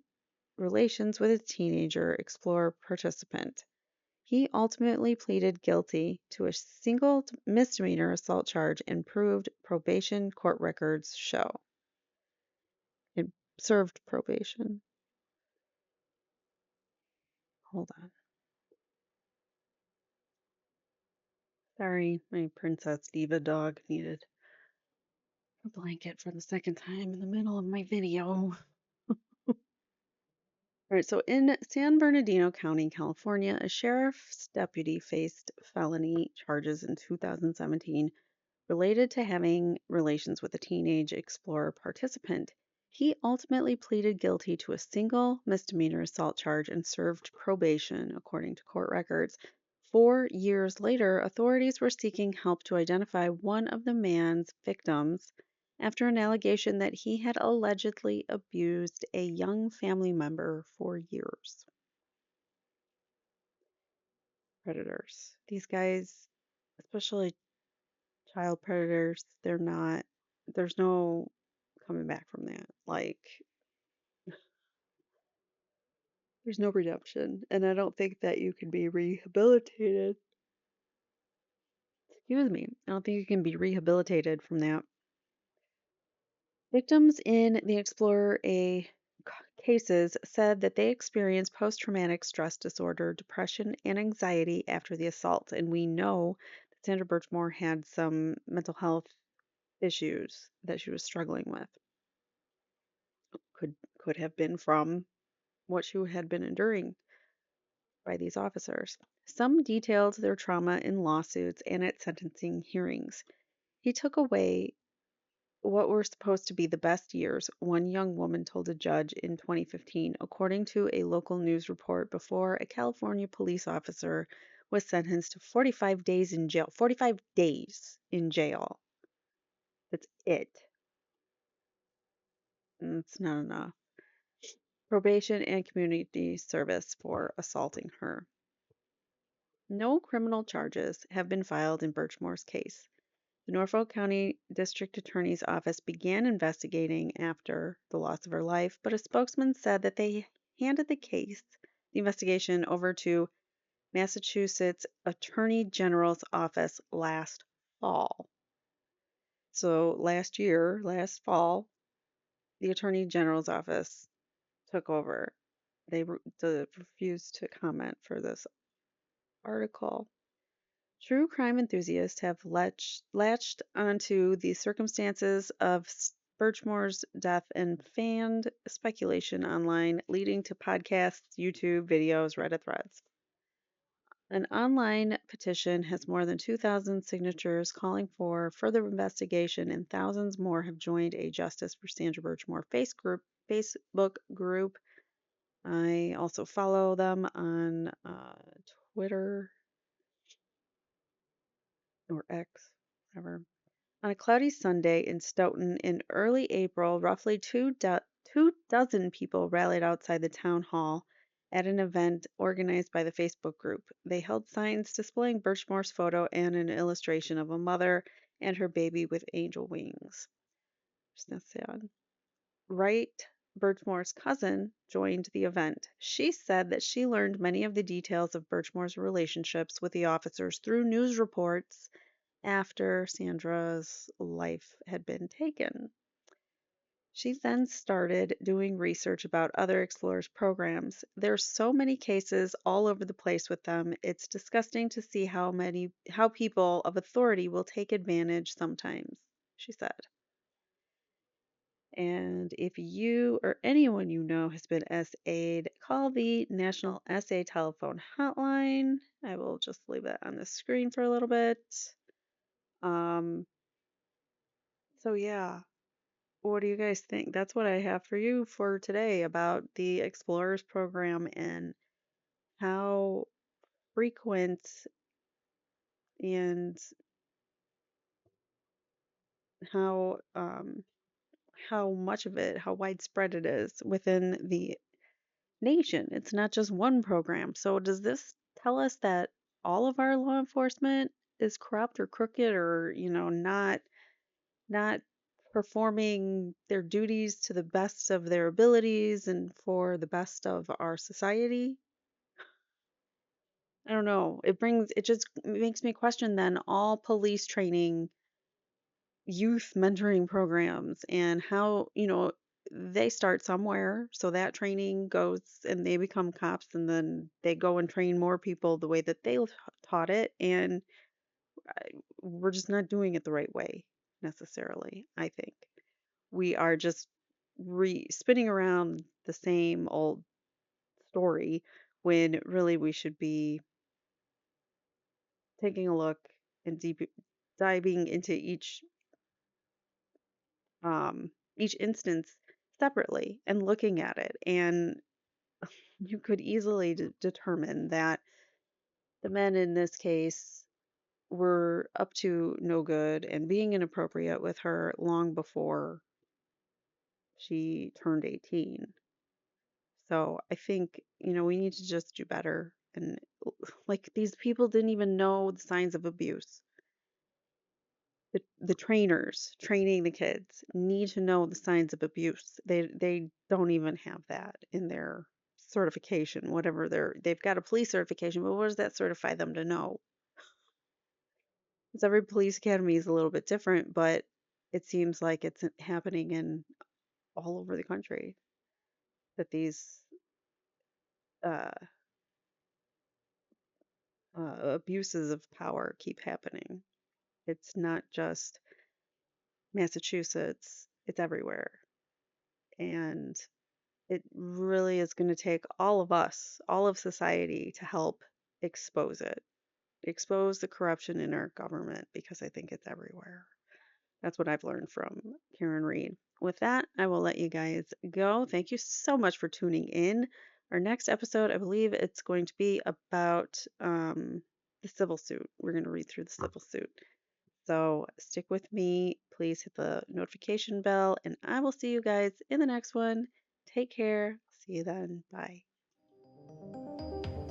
relations with a teenager explorer participant. He ultimately pleaded guilty to a single misdemeanor assault charge and proved probation court records show. It served probation. Hold on. Sorry, my Princess Diva dog needed a blanket for the second time in the middle of my video. All right, so in San Bernardino County, California, a sheriff's deputy faced felony charges in 2017 related to having relations with a teenage explorer participant. He ultimately pleaded guilty to a single misdemeanor assault charge and served probation, according to court records. 4 years later, authorities were seeking help to identify one of the man's victims after an allegation that he had allegedly abused a young family member for years. Predators. These guys, especially child predators, there's no coming back from that. Like, there's no redemption. And I don't think that you can be rehabilitated. Excuse me. I don't think you can be rehabilitated from that. Victims in the Explorer A cases said that they experienced post traumatic stress disorder, depression, and anxiety after the assault. And we know that Sandra Birchmore had some mental health issues that she was struggling with. Could have been from what she had been enduring by these officers. Some detailed their trauma in lawsuits and at sentencing hearings. He took away what were supposed to be the best years, one young woman told a judge in 2015, according to a local news report before a California police officer was sentenced to 45 days in jail. 45 days in jail. That's it. It's not enough. Probation and community service for assaulting her. No criminal charges have been filed in Birchmore's case. The Norfolk County District Attorney's Office began investigating after the loss of her life, but a spokesman said that they handed the investigation, over to Massachusetts Attorney General's office last fall. So last fall, the Attorney General's office took over. They refused to comment for this article. True crime enthusiasts have latched onto the circumstances of Birchmore's death and fanned speculation online, leading to podcasts, YouTube videos, Reddit threads. An online petition has more than 2,000 signatures calling for further investigation, and thousands more have joined a Justice for Sandra Birchmore Facebook group. I also follow them on Twitter or X, whatever. On a cloudy Sunday in Stoughton in early April, roughly two dozen people rallied outside the town hall at an event organized by the Facebook group. They held signs displaying Birchmore's photo and an illustration of a mother and her baby with angel wings. Isn't that sad? Wright, Birchmore's cousin, joined the event. She said that she learned many of the details of Birchmore's relationships with the officers through news reports after Sandra's life had been taken. She then started doing research about other explorers programs. There's so many cases all over the place with them. It's disgusting to see how people of authority will take advantage sometimes, she said. And if you or anyone you know has been SA'd, call the National SA telephone hotline. I will just leave that on the screen for a little bit. Um, so yeah, what do you guys think? That's what I have for you for today about the Explorers program and how frequent and how how much of it, how widespread it is within the nation. It's not just one program. So does this tell us that all of our law enforcement is corrupt or crooked or, not performing their duties to the best of their abilities and for the best of our society? I don't know. It just makes me question then all police training, youth mentoring programs, and how, they start somewhere. So that training goes and they become cops, and then they go and train more people the way that they taught it. And we're just not doing it the right way necessarily, I think. We are just spinning around the same old story when really we should be taking a look and diving into each instance separately and looking at it. And you could easily determine that the men in this case were up to no good and being inappropriate with her long before she turned 18. So I think, we need to just do better. And like these people didn't even know the signs of abuse. The trainers training the kids need to know the signs of abuse. They don't even have that in their certification, whatever they've got a police certification, but what does that certify them to know? Because every police academy is a little bit different, but it seems like it's happening in all over the country that these uh, abuses of power keep happening. It's not just Massachusetts, it's everywhere. And it really is going to take all of us, all of society, to help expose it, expose the corruption in our government, because I think it's everywhere. That's what I've learned from Karen Reed. With that, I will let you guys go. Thank you so much for tuning in. Our next episode, I believe it's going to be about the civil suit. We're going to read through the civil suit. So stick with me. Please hit the notification bell, and I will see you guys in the next one. Take care. See you then. Bye.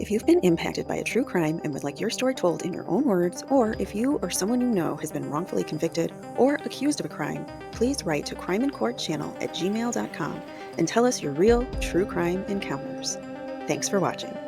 If you've been impacted by a true crime and would like your story told in your own words, or if you or someone you know has been wrongfully convicted or accused of a crime, please write to crimeincourtchannel@gmail.com and tell us your real true crime encounters. Thanks for watching.